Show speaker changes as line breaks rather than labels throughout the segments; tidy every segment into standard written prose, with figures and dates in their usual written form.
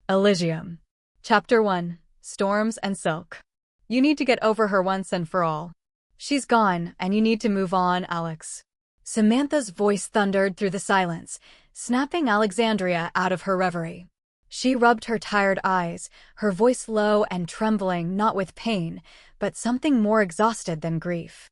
Elysium. Chapter 1. Storms and Silk. You need to get over her once and for all. She's gone, and you need to move on, Alex. Samantha's voice thundered through the silence, snapping Alexandria out of her reverie. She rubbed her tired eyes, her voice low and trembling not with pain, but something more exhausted than grief.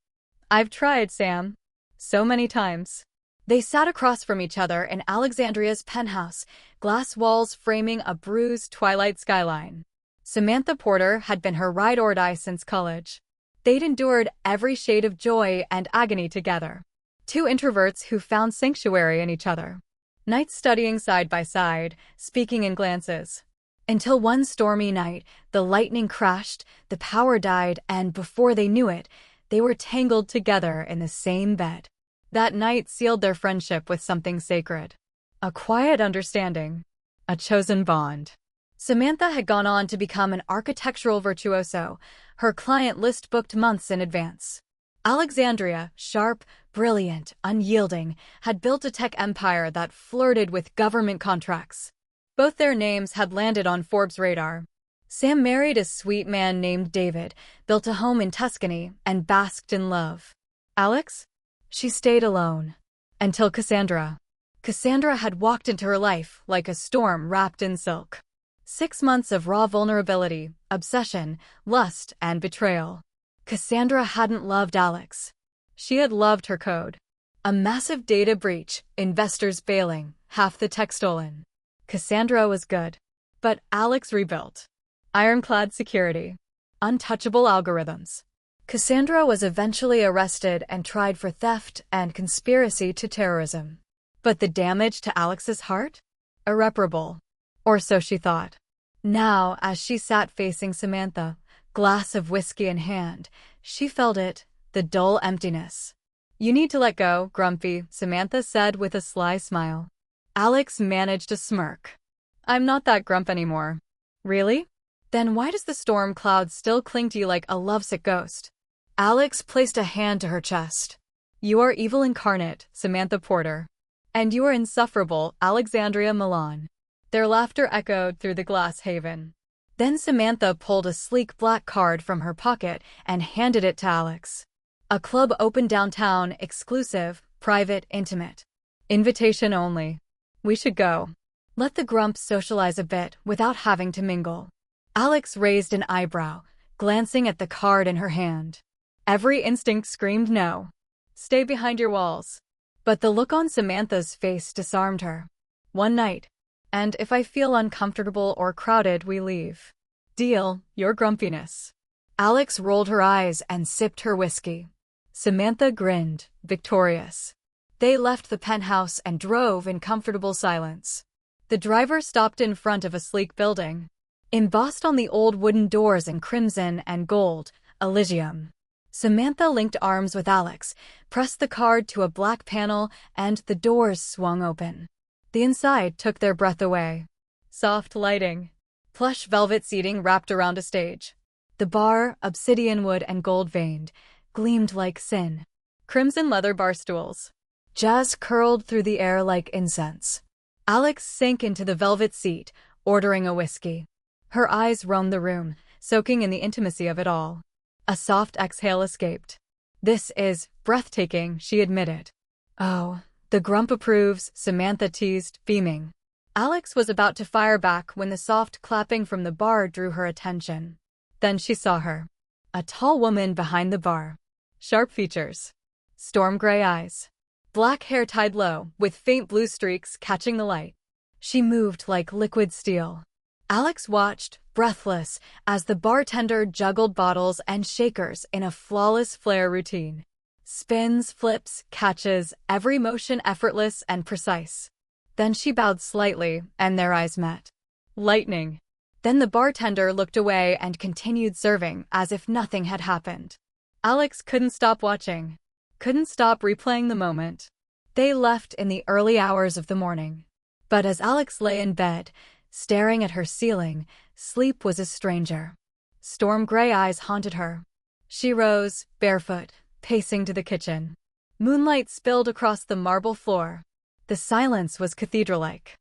I've tried, Sam. So many times. They sat across from each other in Alexandria's penthouse, glass walls framing a bruised twilight skyline. Samantha Porter had been her ride-or-die since college. They'd endured every shade of joy and agony together. Two introverts who found sanctuary in each other. Nights studying side by side, speaking in glances. Until one stormy night, the lightning crashed, the power died, and before they knew it, they were tangled together in the same bed. That night sealed their friendship with something sacred. A quiet understanding. A chosen bond. Samantha had gone on to become an architectural virtuoso, her client list booked months in advance. Alexandria, sharp, brilliant, unyielding, had built a tech empire that flirted with government contracts. Both their names had landed on Forbes' radar. Sam married a sweet man named David, built a home in Tuscany, and basked in love. Alex? She stayed alone. Until Cassandra. Cassandra had walked into her life like a storm wrapped in silk. 6 months of raw vulnerability, obsession, lust, and betrayal. Cassandra hadn't loved Alex. She had loved her code. A massive data breach, investors failing, half the tech stolen. Cassandra was good. But Alex rebuilt. Ironclad security. Untouchable algorithms. Cassandra was eventually arrested and tried for theft and conspiracy to terrorism. But the damage to Alex's heart? Irreparable. Or so she thought. Now, as she sat facing Samantha, glass of whiskey in hand, she felt it, the dull emptiness. You need to let go, Grumpy, Samantha said with a sly smile. Alex managed a smirk. I'm not that grump anymore. Really? Then why does the storm cloud still cling to you like a lovesick ghost? Alex placed a hand to her chest. You are evil incarnate, Samantha Porter. And you are insufferable, Alexandria Milan. Their laughter echoed through the glass haven. Then Samantha pulled a sleek black card from her pocket and handed it to Alex. A club open downtown, exclusive, private, intimate. Invitation only. We should go. Let the grumps socialize a bit without having to mingle. Alex raised an eyebrow, glancing at the card in her hand. Every instinct screamed no. Stay behind your walls. But the look on Samantha's face disarmed her. One night. And if I feel uncomfortable or crowded, we leave. Deal, your grumpiness. Alex rolled her eyes and sipped her whiskey. Samantha grinned, victorious. They left the penthouse and drove in comfortable silence. The driver stopped in front of a sleek building. Embossed on the old wooden doors in crimson and gold, Elysium. Samantha linked arms with Alex, pressed the card to a black panel, and the doors swung open. The inside took their breath away. Soft lighting. Plush velvet seating wrapped around a stage. The bar, obsidian wood and gold-veined, gleamed like sin. Crimson leather bar stools. Jazz curled through the air like incense. Alex sank into the velvet seat, ordering a whiskey. Her eyes roamed the room, soaking in the intimacy of it all. A soft exhale escaped. This is breathtaking, she admitted. Oh, the grump approves, Samantha teased, beaming. Alex was about to fire back when the soft clapping from the bar drew her attention. Then she saw her. A tall woman behind the bar. Sharp features. Storm gray eyes. Black hair tied low, with faint blue streaks catching the light. She moved like liquid steel. Alex watched, breathless, as the bartender juggled bottles and shakers in a flawless flair routine. Spins, flips, catches, every motion effortless and precise. Then she bowed slightly, and their eyes met. Lightning. Then the bartender looked away and continued serving as if nothing had happened. Alex couldn't stop watching. Couldn't stop replaying the moment. They left in the early hours of the morning. But as Alex lay in bed, staring at her ceiling, sleep was a stranger. Storm gray eyes haunted her. She rose, barefoot, pacing to the kitchen. Moonlight spilled across the marble floor. The silence was cathedral-like.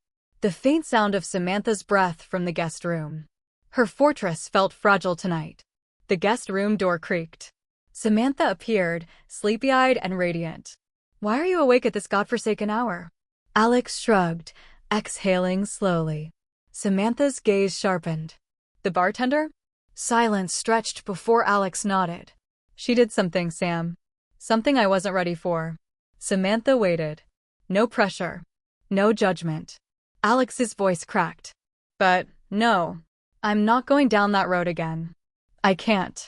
The faint sound of Samantha's breath from the guest room. Her fortress felt fragile tonight. The guest room door creaked. Samantha appeared, sleepy-eyed and radiant. "Why are you awake at this godforsaken hour?" Alex shrugged, exhaling slowly. Samantha's gaze sharpened. "The bartender?" Silence stretched before Alex nodded. "She did something, Sam. Something I wasn't ready for." Samantha waited. No pressure. No judgment. Alex's voice cracked. "But, no. I'm not going down that road again. I can't."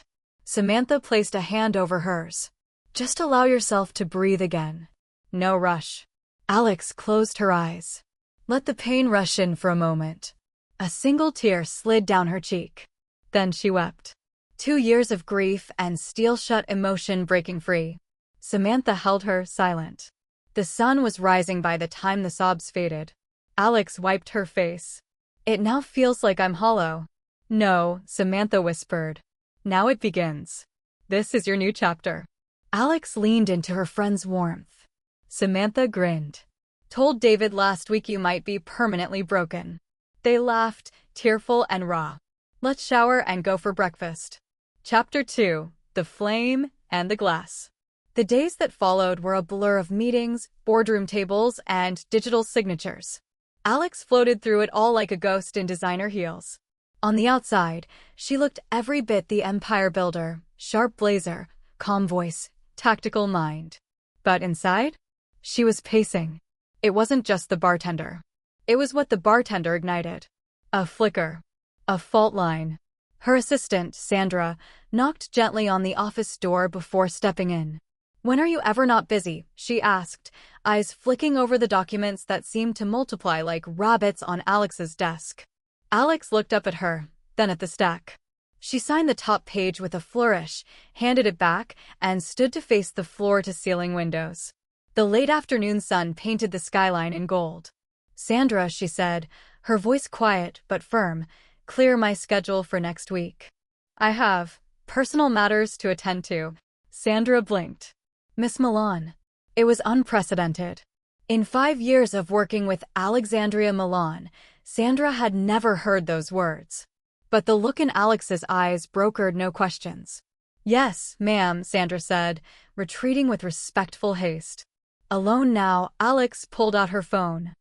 Samantha placed a hand over hers. "Just allow yourself to breathe again. No rush." Alex closed her eyes. Let the pain rush in for a moment. A single tear slid down her cheek. Then she wept. 2 years of grief and steel-shut emotion breaking free. Samantha held her, silent. The sun was rising by the time the sobs faded. Alex wiped her face. "It now feels like I'm hollow." "No," Samantha whispered. "Now it begins. This is your new chapter." Alex leaned into her friend's warmth. Samantha grinned. "Told David last week you might be permanently broken." They laughed, tearful and raw. "Let's shower and go for breakfast." Chapter 2: The Flame and the Glass. The days that followed were a blur of meetings, boardroom tables, and digital signatures. Alex floated through it all like a ghost in designer heels. On the outside, she looked every bit the empire builder, sharp blazer, calm voice, tactical mind. But inside? She was pacing. It wasn't just the bartender. It was what the bartender ignited. A flicker. A fault line. Her assistant, Sandra, knocked gently on the office door before stepping in. "When are you ever not busy?" she asked, eyes flicking over the documents that seemed to multiply like rabbits on Alex's desk. Alex looked up at her, then at the stack. She signed the top page with a flourish, handed it back, and stood to face the floor-to-ceiling windows. The late afternoon sun painted the skyline in gold. "Sandra," she said, her voice quiet but firm, "clear my schedule for next week. I have personal matters to attend to." Sandra blinked. "Miss Milan." It was unprecedented. In 5 years of working with Alexandria Milan, Sandra had never heard those words. But the look in Alex's eyes brokered no questions. "Yes, ma'am," Sandra said, retreating with respectful haste. Alone now, Alex pulled out her phone.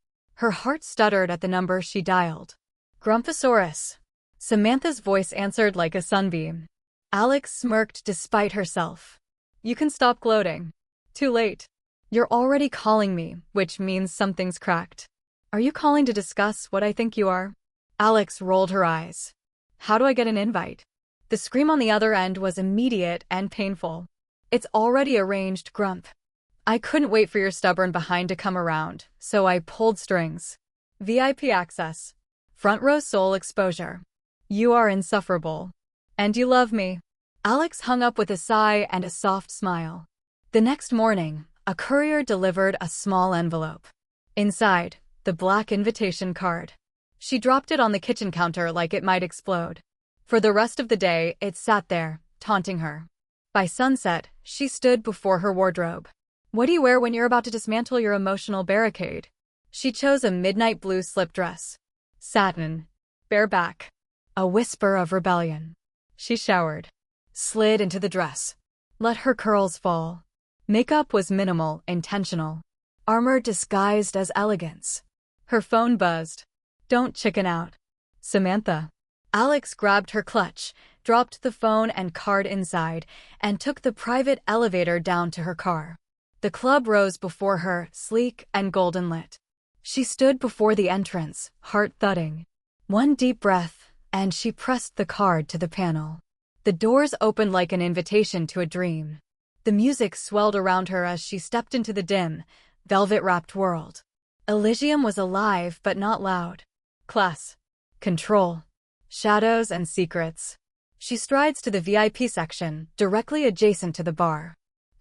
Her heart stuttered at the number she dialed. "Grumphosaurus." Samantha's voice answered like a sunbeam. Alex smirked despite herself. "You can stop gloating. Too late. You're already calling me, which means something's cracked." "Are you calling to discuss what I think you are?" Alex rolled her eyes. "How do I get an invite?" The scream on the other end was immediate and painful. "It's already arranged, Grump. I couldn't wait for your stubborn behind to come around, so I pulled strings. VIP access. Front row soul exposure. You are insufferable. And you love me." Alex hung up with a sigh and a soft smile. The next morning, a courier delivered a small envelope. Inside, the black invitation card. She dropped it on the kitchen counter like it might explode. For the rest of the day, it sat there, taunting her. By sunset, she stood before her wardrobe. What do you wear when you're about to dismantle your emotional barricade? She chose a midnight blue slip dress. Satin. Bare back. A whisper of rebellion. She showered. Slid into the dress. Let her curls fall. Makeup was minimal, intentional. Armor disguised as elegance. Her phone buzzed. "Don't chicken out. Samantha." Alex grabbed her clutch, dropped the phone and card inside, and took the private elevator down to her car. The club rose before her, sleek and golden lit. She stood before the entrance, heart thudding. One deep breath, and she pressed the card to the panel. The doors opened like an invitation to a dream. The music swelled around her as she stepped into the dim, velvet-wrapped world. Elysium was alive but not loud. Class. Control. Shadows and secrets. She strides to the VIP section, directly adjacent to the bar.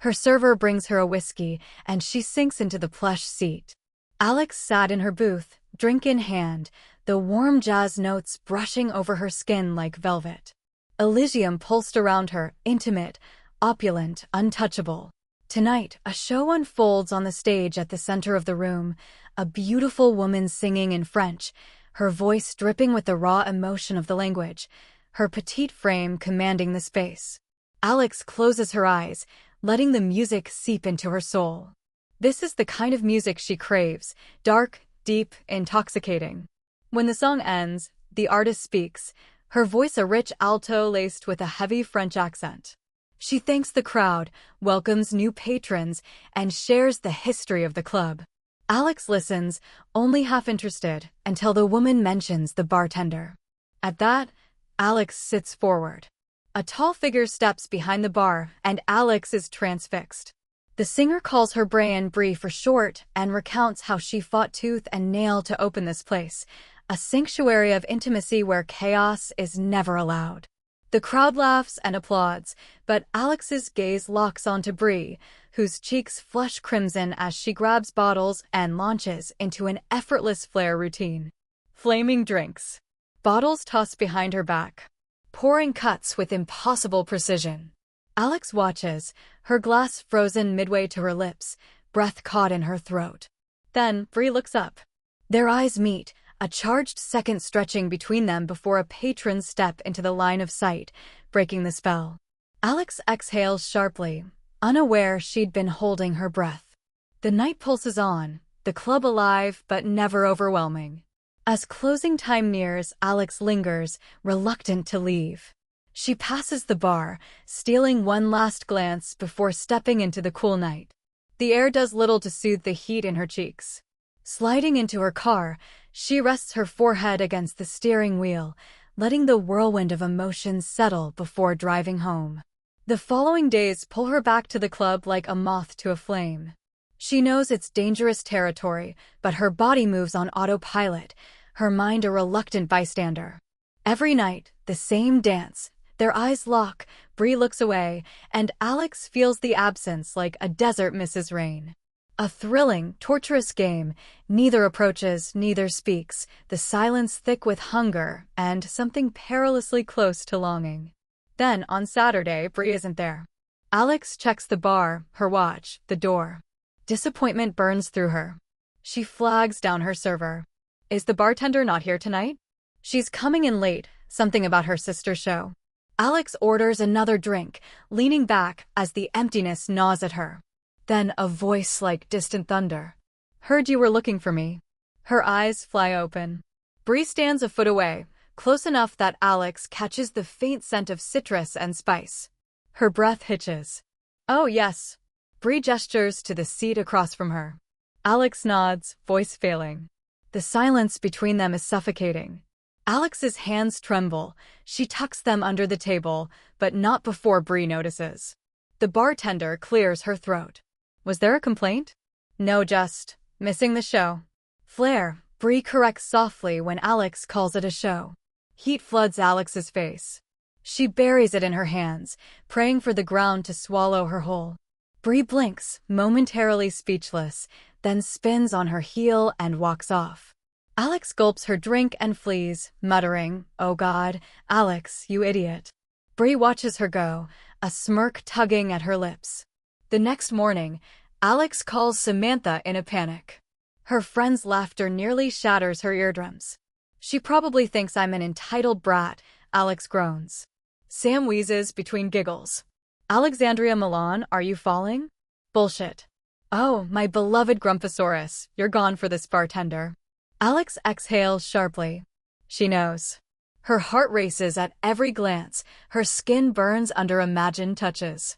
Her server brings her a whiskey, and she sinks into the plush seat. Alex sat in her booth, drink in hand, the warm jazz notes brushing over her skin like velvet. Elysium pulsed around her, intimate, opulent, untouchable. Tonight, a show unfolds on the stage at the center of the room, a beautiful woman singing in French, her voice dripping with the raw emotion of the language, her petite frame commanding the space. Alex closes her eyes, letting the music seep into her soul. This is the kind of music she craves, dark, deep, intoxicating. When the song ends, the artist speaks, her voice a rich alto laced with a heavy French accent. She thanks the crowd, welcomes new patrons, and shares the history of the club. Alex listens, only half interested, until the woman mentions the bartender. At that, Alex sits forward. A tall figure steps behind the bar, and Alex is transfixed. The singer calls her Brie for short and recounts how she fought tooth and nail to open this place, a sanctuary of intimacy where chaos is never allowed. The crowd laughs and applauds, but Alex's gaze locks onto Brie, whose cheeks flush crimson as she grabs bottles and launches into an effortless flair routine. Flaming drinks. Bottles tossed behind her back, pouring cuts with impossible precision. Alex watches, her glass frozen midway to her lips, breath caught in her throat. Then Brie looks up. Their eyes meet, a charged second stretching between them before a patron's step into the line of sight, breaking the spell. Alex exhales sharply, unaware she'd been holding her breath. The night pulses on, the club alive but never overwhelming. As closing time nears, Alex lingers, reluctant to leave. She passes the bar, stealing one last glance before stepping into the cool night. The air does little to soothe the heat in her cheeks. Sliding into her car, she rests her forehead against the steering wheel, letting the whirlwind of emotions settle before driving home. The following days pull her back to the club like a moth to a flame. She knows it's dangerous territory, but her body moves on autopilot, her mind a reluctant bystander. Every night, the same dance. Their eyes lock, Brie looks away, and Alex feels the absence like a desert misses rain. A thrilling, torturous game. Neither approaches, neither speaks, the silence thick with hunger and something perilously close to longing. Then, on Saturday, Brie isn't there. Alex checks the bar, her watch, the door. Disappointment burns through her. She flags down her server. Is the bartender not here tonight? She's coming in late, something about her sister's show. Alex orders another drink, leaning back as the emptiness gnaws at her. Then a voice like distant thunder. Heard you were looking for me. Her eyes fly open. Brie stands a foot away, close enough that Alex catches the faint scent of citrus and spice. Her breath hitches. Oh, yes. Brie gestures to the seat across from her. Alex nods, voice failing. The silence between them is suffocating. Alex's hands tremble. She tucks them under the table, but not before Brie notices. The bartender clears her throat. Was there a complaint? No, just missing the show. Flair, Brie corrects softly when Alex calls it a show. Heat floods Alex's face. She buries it in her hands, praying for the ground to swallow her whole. Brie blinks, momentarily speechless, then spins on her heel and walks off. Alex gulps her drink and flees, muttering, "Oh God, Alex, you idiot." Brie watches her go, a smirk tugging at her lips. The next morning, Alex calls Samantha in a panic. Her friend's laughter nearly shatters her eardrums. She probably thinks I'm an entitled brat, Alex groans. Sam wheezes between giggles. Alexandria Milan, are you falling? Bullshit. Oh, my beloved Grumphosaurus, you're gone for this bartender. Alex exhales sharply. She knows. Her heart races at every glance, her skin burns under imagined touches.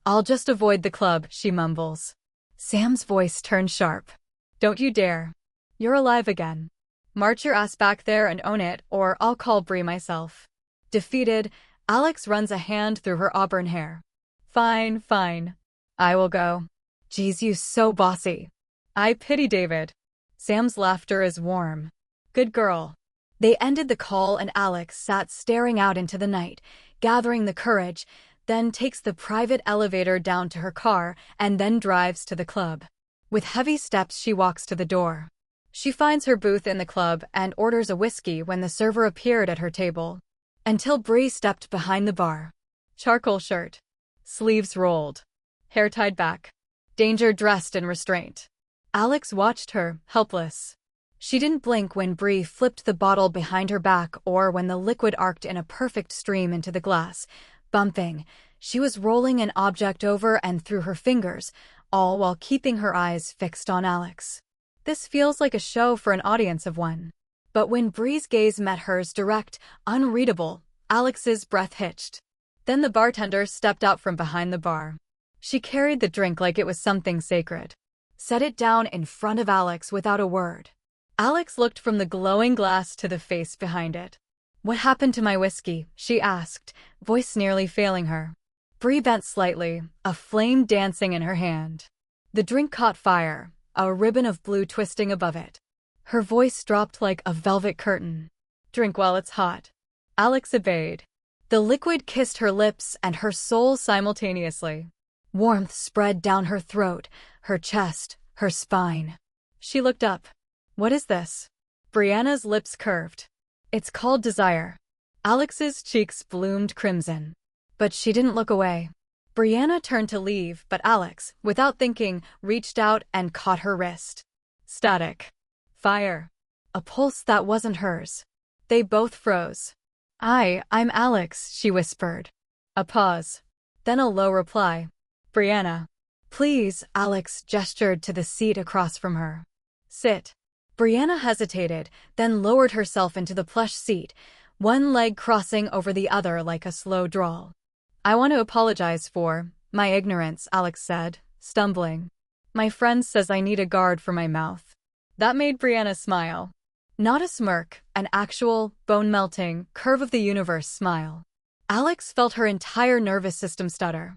I'll just avoid the club, she mumbles. Sam's voice turns sharp. Don't you dare. You're alive again. March your ass back there and own it, or I'll call Brie myself. Defeated, Alex runs a hand through her auburn hair. Fine, fine. I will go. Geez, you so bossy. I pity David. Sam's laughter is warm. Good girl. They ended the call and Alex sat staring out into the night, gathering the courage, then takes the private elevator down to her car and then drives to the club. With heavy steps she walks to the door. She finds her booth in the club and orders a whiskey when the server appeared at her table. Until Brie stepped behind the bar. Charcoal shirt. Sleeves rolled. hair tied back. Danger dressed in restraint. Alex watched her, helpless. She didn't blink when Bree flipped the bottle behind her back or when the liquid arced in a perfect stream into the glass. Bumping, she was rolling an object over and through her fingers, all while keeping her eyes fixed on Alex. This feels like a show for an audience of one. But when Bree's gaze met hers direct, unreadable, Alex's breath hitched. Then the bartender stepped out from behind the bar. She carried the drink like it was something sacred. Set it down in front of Alex without a word. Alex looked from the glowing glass to the face behind it. "What happened to my whiskey?" she asked, voice nearly failing her. Bree bent slightly, a flame dancing in her hand. The drink caught fire, a ribbon of blue twisting above it. Her voice dropped like a velvet curtain. "Drink while it's hot." Alex obeyed. The liquid kissed her lips and her soul simultaneously. Warmth spread down her throat, her chest, her spine. She looked up. "What is this?" Brianna's lips curved. "It's called Desire." Alex's cheeks bloomed crimson. But she didn't look away. Brianna turned to leave, but Alex, without thinking, reached out and caught her wrist. Static. Fire. A pulse that wasn't hers. They both froze. I'm Alex," she whispered. A pause. Then a low reply. "Brianna." "Please," Alex gestured to the seat across from her. "Sit." Brianna hesitated, then lowered herself into the plush seat, one leg crossing over the other like a slow drawl. "I want to apologize for my ignorance," Alex said, stumbling. "My friend says I need a guard for my mouth." That made Brianna smile. Not a smirk, an actual, bone-melting, curve-of-the-universe smile. Alex felt her entire nervous system stutter.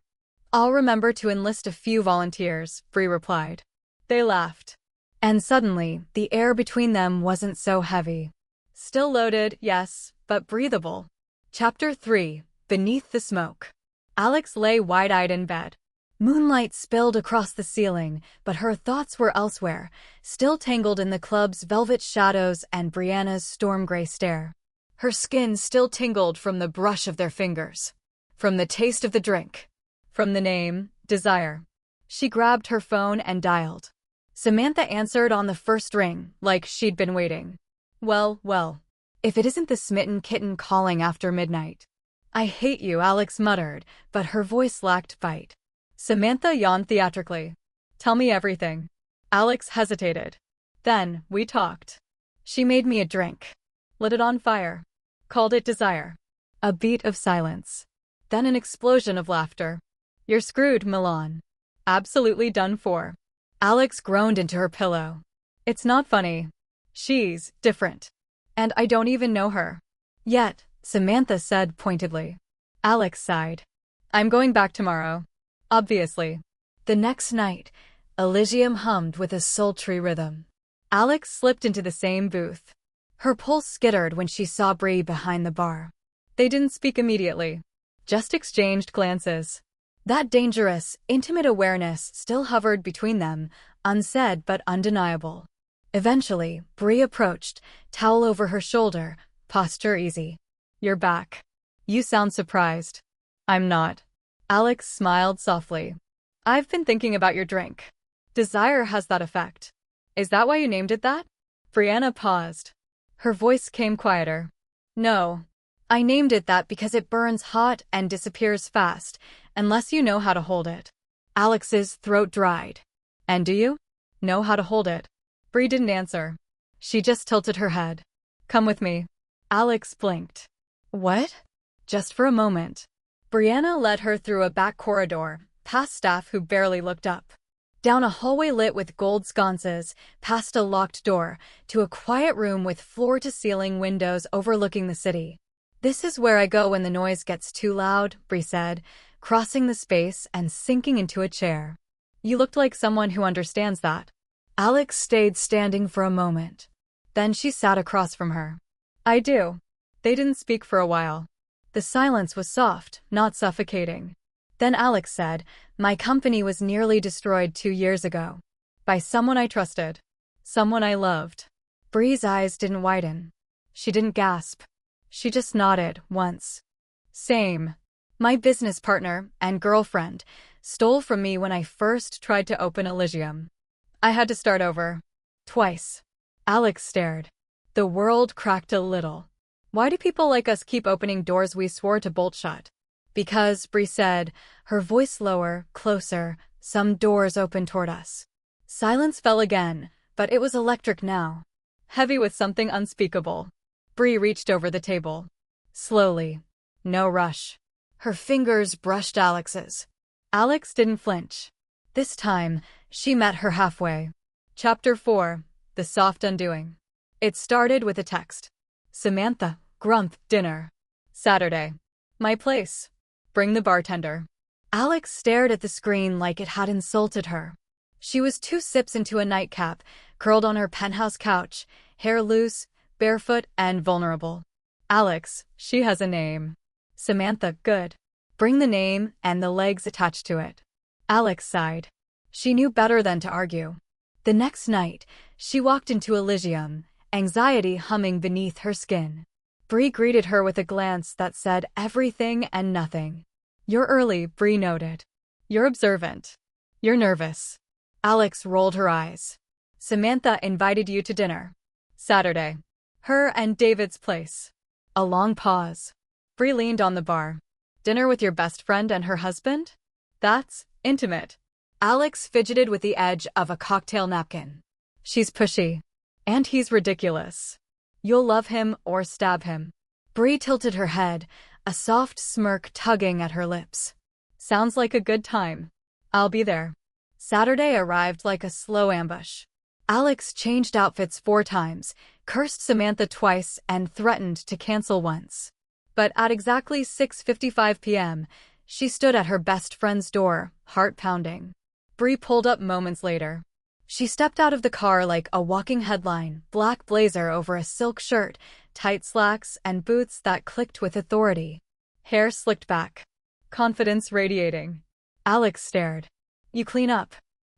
"I'll remember to enlist a few volunteers," Bree replied. They laughed. And suddenly, the air between them wasn't so heavy. Still loaded, yes, but breathable. Chapter 3. Beneath the Smoke. Alex lay wide-eyed in bed. Moonlight spilled across the ceiling, but her thoughts were elsewhere, still tangled in the club's velvet shadows and Brianna's storm-gray stare. Her skin still tingled from the brush of their fingers, from the taste of the drink, from the name, Desire. She grabbed her phone and dialed. Samantha answered on the first ring, like she'd been waiting. Well, if it isn't the smitten kitten calling after midnight." "I hate you," Alex muttered, but her voice lacked bite. Samantha yawned theatrically. "Tell me everything." Alex hesitated. "Then, we talked. She made me a drink. Lit it on fire. Called it Desire." A beat of silence. Then an explosion of laughter. "You're screwed, Milan. Absolutely done for." Alex groaned into her pillow. "It's not funny. She's different. And I don't even know her." "Yet," Samantha said pointedly. Alex sighed. "I'm going back tomorrow. Obviously." The next night, Elysium hummed with a sultry rhythm. Alex slipped into the same booth. Her pulse skittered when she saw Bree behind the bar. They didn't speak immediately. Just exchanged glances. That dangerous, intimate awareness still hovered between them, unsaid but undeniable. Eventually, Bree approached, towel over her shoulder, posture easy. "You're back. You sound surprised." "I'm not." Alex smiled softly. "I've been thinking about your drink. Desire has that effect. Is that why you named it that?" Brianna paused. Her voice came quieter. "No. I named it that because it burns hot and disappears fast, unless you know how to hold it." Alex's throat dried. "And do you know how to hold it?" Bree didn't answer. She just tilted her head. "Come with me." Alex blinked. "What?" Just for a moment. Brianna led her through a back corridor, past staff who barely looked up. Down a hallway lit with gold sconces, past a locked door, to a quiet room with floor-to-ceiling windows overlooking the city. "This is where I go when the noise gets too loud," Bree said, crossing the space and sinking into a chair. "You looked like someone who understands that." Alex stayed standing for a moment. Then she sat across from her. "I do." They didn't speak for a while. The silence was soft, not suffocating. Then Alex said, "My company was nearly destroyed 2 years ago. By someone I trusted. Someone I loved." Bree's eyes didn't widen. She didn't gasp. She just nodded, once. "Same. My business partner and girlfriend, stole from me when I first tried to open Elysium. I had to start over. Twice. Alex stared. The world cracked a little. Why do people like us keep opening doors we swore to bolt shut? Because, Bree said, her voice lower, closer, some doors open toward us. Silence fell again, but it was electric now. Heavy with something unspeakable. Bree reached over the table. Slowly. No rush. Her fingers brushed Alex's. Alex didn't flinch. This time, she met her halfway. Chapter 4. The Soft Undoing. It started with a text. Samantha, grump, dinner. Saturday. My place. Bring the bartender. Alex stared at the screen like it had insulted her. She was 2 sips into a nightcap, curled on her penthouse couch, hair loose, barefoot, and vulnerable. Alex, she has a name. Samantha, good. Bring the name and the legs attached to it. Alex sighed. She knew better than to argue. The next night, she walked into Elysium, anxiety humming beneath her skin. Bree greeted her with a glance that said everything and nothing. You're early, Bree noted. You're observant. You're nervous. Alex rolled her eyes. Samantha invited you to dinner. Saturday. Her and David's place. A long pause. Bree leaned on the bar. Dinner with your best friend and her husband? That's intimate. Alex fidgeted with the edge of a cocktail napkin. She's pushy. And he's ridiculous. You'll love him or stab him. Bree tilted her head, a soft smirk tugging at her lips. Sounds like a good time. I'll be there. Saturday arrived like a slow ambush. Alex changed outfits 4 times, cursed Samantha twice, and threatened to cancel once. But at exactly 6:55 p.m., she stood at her best friend's door, heart pounding. Bree pulled up moments later. She stepped out of the car like a walking headline, black blazer over a silk shirt, tight slacks, and boots that clicked with authority. Hair slicked back. Confidence radiating. Alex stared. You clean up.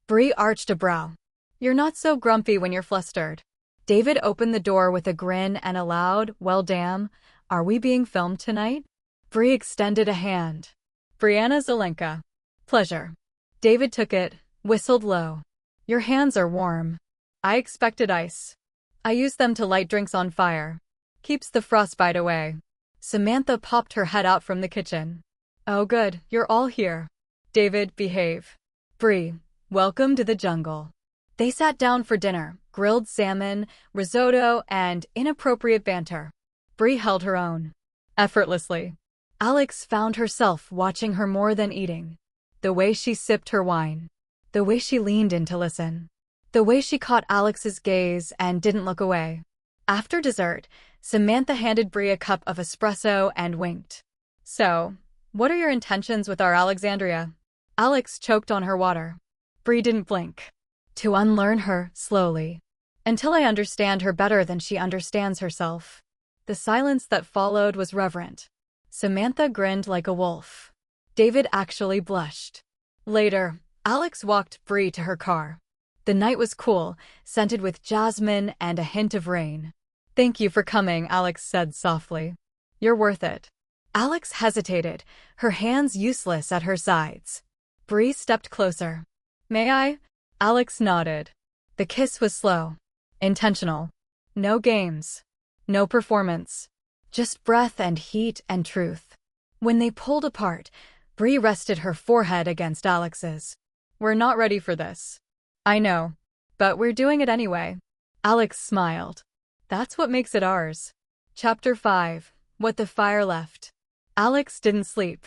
Bree arched a brow. You're not so grumpy when you're flustered. David opened the door with a grin and a loud, well damn, are we being filmed tonight? Bree extended a hand. Brianna Zelenka. Pleasure. David took it, whistled low. Your hands are warm. I expected ice. I use them to light drinks on fire. Keeps the frostbite away. Samantha popped her head out from the kitchen. Oh good, you're all here. David, behave. Bree, welcome to the jungle. They sat down for dinner, grilled salmon, risotto, and inappropriate banter. Bree held her own. Effortlessly. Alex found herself watching her more than eating. The way she sipped her wine. The way she leaned in to listen. The way she caught Alex's gaze and didn't look away. After dessert, Samantha handed Bree a cup of espresso and winked. So, what are your intentions with our Alexandria? Alex choked on her water. Bree didn't blink. To unlearn her, slowly. Until I understand her better than she understands herself. The silence that followed was reverent. Samantha grinned like a wolf. David actually blushed. Later, Alex walked Bree to her car. The night was cool, scented with jasmine and a hint of rain. Thank you for coming, Alex said softly. You're worth it. Alex hesitated, her hands useless at her sides. Bree stepped closer. May I? Alex nodded. The kiss was slow. Intentional. No games. No performance. Just breath and heat and truth. When they pulled apart, Bree rested her forehead against Alex's. We're not ready for this. I know. But we're doing it anyway. Alex smiled. That's what makes it ours. Chapter 5. What the Fire Left. Alex didn't sleep.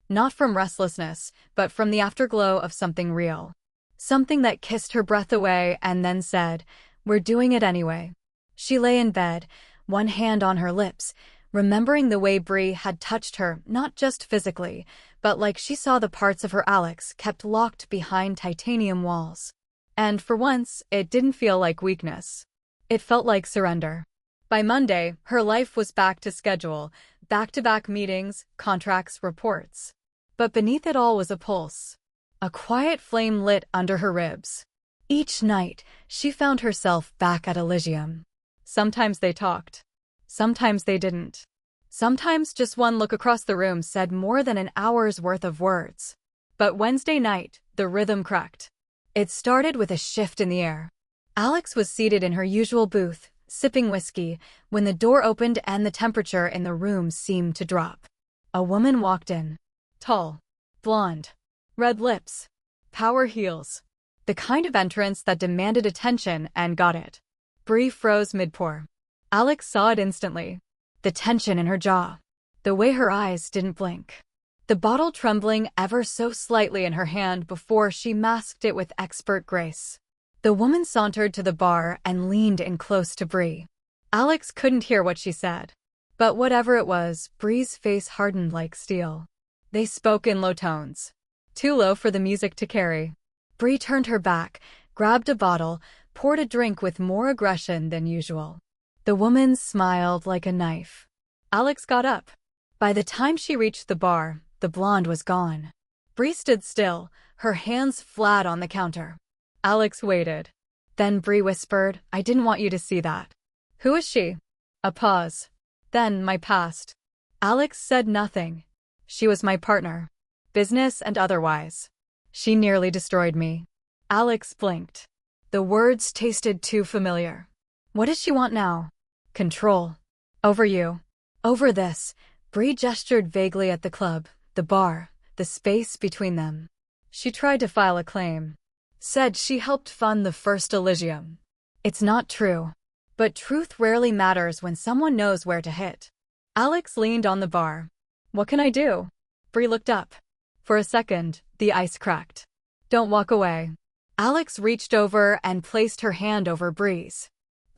Not from restlessness, but from the afterglow of something real. Something that kissed her breath away and then said, we're doing it anyway. She lay in bed, one hand on her lips, remembering the way Bree had touched her, not just physically, but like she saw the parts of her Alex kept locked behind titanium walls. And for once, it didn't feel like weakness. It felt like surrender. By Monday, her life was back to schedule, back-to-back meetings, contracts, reports. But beneath it all was a pulse. A quiet flame lit under her ribs. Each night, she found herself back at Elysium. Sometimes they talked. Sometimes they didn't. Sometimes just one look across the room said more than an hour's worth of words. But Wednesday night, the rhythm cracked. It started with a shift in the air. Alex was seated in her usual booth, sipping whiskey, when the door opened and the temperature in the room seemed to drop. A woman walked in. Tall, blonde, red lips, power heels. The kind of entrance that demanded attention and got it. Bree froze mid-pour. Alex saw it instantly. The tension in her jaw. The way her eyes didn't blink. The bottle trembling ever so slightly in her hand before she masked it with expert grace. The woman sauntered to the bar and leaned in close to Bree. Alex couldn't hear what she said. But whatever it was, Bree's face hardened like steel. They spoke in low tones. Too low for the music to carry. Bree turned her back, grabbed a bottle, poured a drink with more aggression than usual. The woman smiled like a knife. Alex got up. By the time she reached the bar, the blonde was gone. Bree stood still, her hands flat on the counter. Alex waited. Then Bree whispered, "I didn't want you to see that." "Who is she?" A pause. Then, "My past." Alex said nothing. "She was my partner. Business and otherwise. She nearly destroyed me." Alex blinked. The words tasted too familiar. What does she want now? Control. Over you. Over this. Bree gestured vaguely at the club, the bar, the space between them. She tried to file a claim. Said she helped fund the first Elysium. It's not true. But truth rarely matters when someone knows where to hit. Alex leaned on the bar. "What can I do?" Bree looked up. For a second, the ice cracked. "Don't walk away." Alex reached over and placed her hand over Bree's.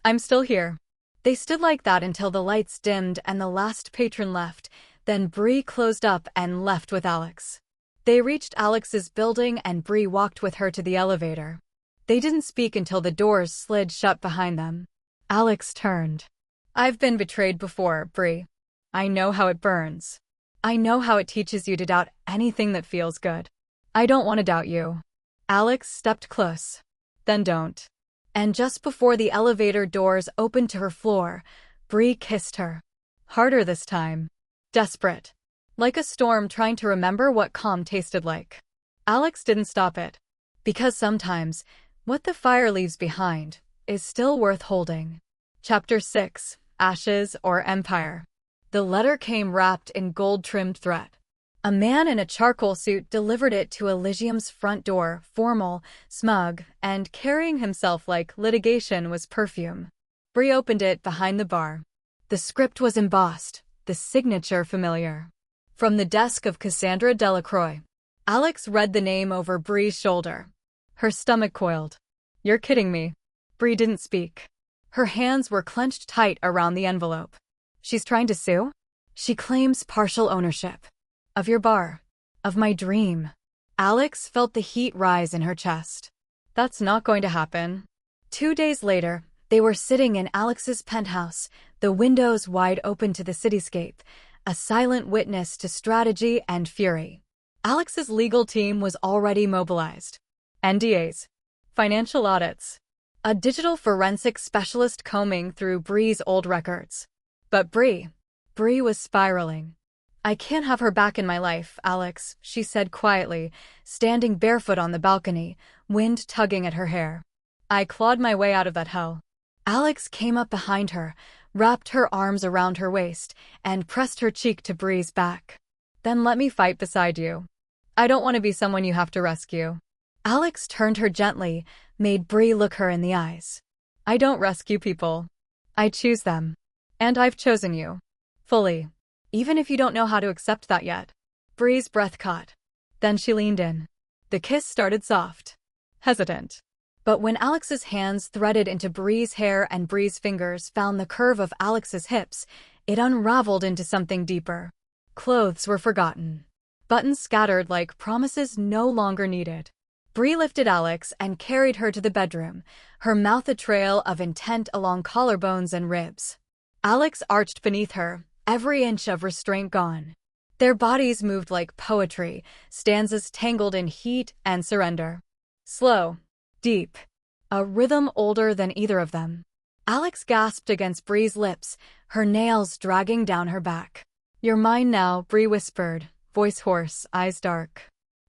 "I'm still here." They stood like that until the lights dimmed and the last patron left, then Bree closed up and left with Alex. They reached Alex's building and Bree walked with her to the elevator. They didn't speak until the doors slid shut behind them. Alex turned. "I've been betrayed before, Bree. I know how it burns. I know how it teaches you to doubt anything that feels good. I don't want to doubt you." Alex stepped close. "Then don't." And just before the elevator doors opened to her floor, Bree kissed her. Harder this time. Desperate. Like a storm trying to remember what calm tasted like. Alex didn't stop it. Because sometimes, what the fire leaves behind is still worth holding. Chapter 6, Ashes or Empire. The letter came wrapped in gold-trimmed thread. A man in a charcoal suit delivered it to Elysium's front door, formal, smug, and carrying himself like litigation was perfume. Bree opened it behind the bar. The script was embossed, the signature familiar. From the desk of Cassandra Delacroix. Alex read the name over Bree's shoulder. Her stomach coiled. "You're kidding me." Bree didn't speak. Her hands were clenched tight around the envelope. "She's trying to sue?" "She claims partial ownership. Of your bar. Of my dream." Alex felt the heat rise in her chest. "That's not going to happen." 2 days later, they were sitting in Alex's penthouse, the windows wide open to the cityscape, a silent witness to strategy and fury. Alex's legal team was already mobilized. NDAs. Financial audits. A digital forensic specialist combing through Bree's old records. But Bree was spiraling. "I can't have her back in my life, Alex," she said quietly, standing barefoot on the balcony, wind tugging at her hair. "I clawed my way out of that hell." Alex came up behind her, wrapped her arms around her waist, and pressed her cheek to Bree's back. "Then let me fight beside you. I don't want to be someone you have to rescue." Alex turned her gently, made Bree look her in the eyes. "I don't rescue people. I choose them. And I've chosen you. Fully. Even if you don't know how to accept that yet." Bree's breath caught. Then she leaned in. The kiss started soft. Hesitant. But when Alex's hands threaded into Bree's hair and Bree's fingers found the curve of Alex's hips, it unraveled into something deeper. Clothes were forgotten. Buttons scattered like promises no longer needed. Bree lifted Alex and carried her to the bedroom, her mouth a trail of intent along collarbones and ribs. Alex arched beneath her, every inch of restraint gone. Their bodies moved like poetry, stanzas tangled in heat and surrender. Slow. Deep. A rhythm older than either of them. Alex gasped against Bree's lips, her nails dragging down her back. "You're mine now," Bree whispered, voice hoarse, eyes dark.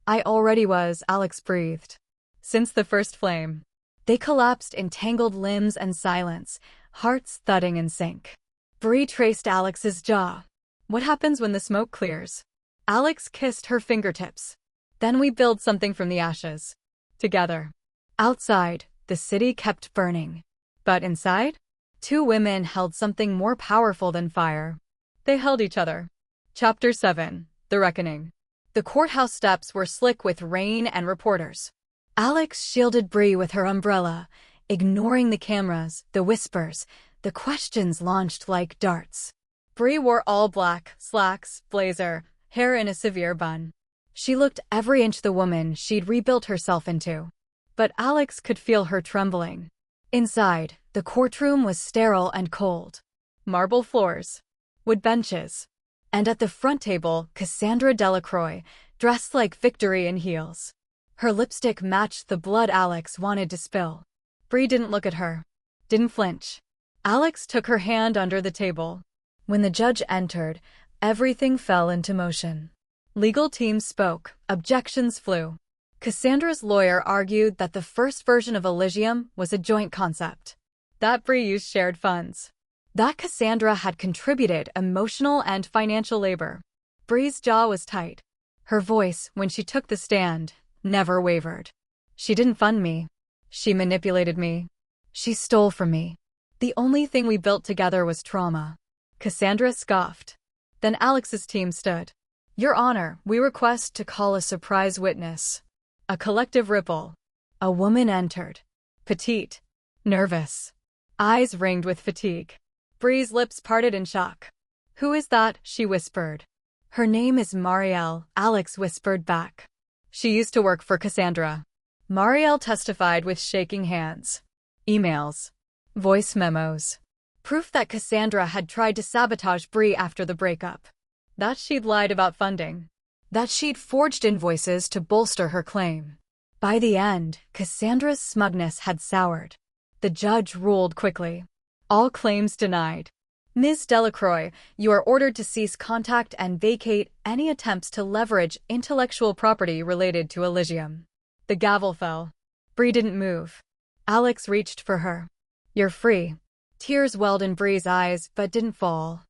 I already was, Alex breathed. Since the first flame. They collapsed in tangled limbs and silence, hearts thudding in sync. Bree traced Alex's jaw. What happens when the smoke clears? Alex kissed her fingertips. Then we build something from the ashes. Together. Outside, the city kept burning. But inside? Two women held something more powerful than fire. They held each other. Chapter 7. The Reckoning. The courthouse steps were slick with rain and reporters. Alex shielded Bree with her umbrella, ignoring the cameras, the whispers, the questions launched like darts. Bree wore all black, slacks, blazer, hair in a severe bun. She looked every inch the woman she'd rebuilt herself into. But Alex could feel her trembling. Inside, the courtroom was sterile and cold. Marble floors. Wood benches. And at the front table, Cassandra Delacroix, dressed like Victory in heels. Her lipstick matched the blood Alex wanted to spill. Bree didn't look at her. Didn't flinch. Alex took her hand under the table. When the judge entered, everything fell into motion. Legal teams spoke, objections flew. Cassandra's lawyer argued that the first version of Elysium was a joint concept. That Bree used shared funds. That Cassandra had contributed emotional and financial labor. Bree's jaw was tight. Her voice, when she took the stand, never wavered. She didn't fund me. She manipulated me. She stole from me. The only thing we built together was trauma. Cassandra scoffed. Then Alex's team stood. Your Honor, we request to call a surprise witness. A collective ripple. A woman entered. Petite. Nervous. Eyes ringed with fatigue. Bree's lips parted in shock. Who is that? She whispered. Her name is Marielle, Alex whispered back. She used to work for Cassandra. Marielle testified with shaking hands. Emails. Voice memos. Proof that Cassandra had tried to sabotage Bree after the breakup. That she'd lied about funding. That she'd forged invoices to bolster her claim. By the end, Cassandra's smugness had soured. The judge ruled quickly. All claims denied. Ms. Delacroix, you are ordered to cease contact and vacate any attempts to leverage intellectual property related to Elysium. The gavel fell. Bree didn't move. Alex reached for her. You're free. Tears welled in Bree's eyes but didn't fall.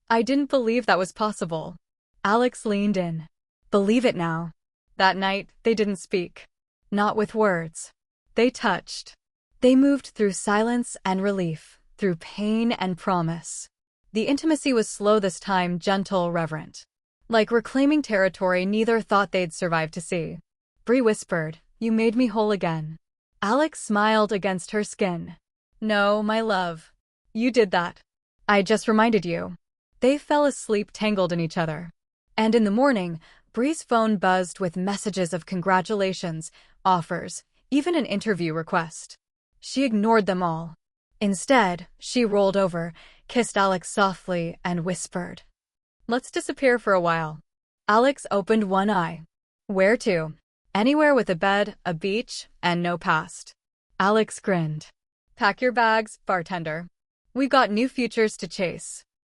I didn't believe that was possible. Alex leaned in. Believe it now. That night, they didn't speak. Not with words. They touched. They moved through silence and relief, through pain and promise. The intimacy was slow this time, gentle, reverent. Like reclaiming territory neither thought they'd survive to see. Bree whispered, You made me whole again. Alex smiled against her skin. No, my love. You did that. I just reminded you. They fell asleep tangled in each other. And in the morning, Bree's phone buzzed with messages of congratulations, offers, even an interview request. She ignored them all. Instead, she rolled over, kissed Alex softly, and whispered, Let's disappear for a while. Alex opened one eye. Where to? Anywhere with a bed, a beach, and no past. Alex grinned. Pack your bags, bartender. We've got new futures to chase.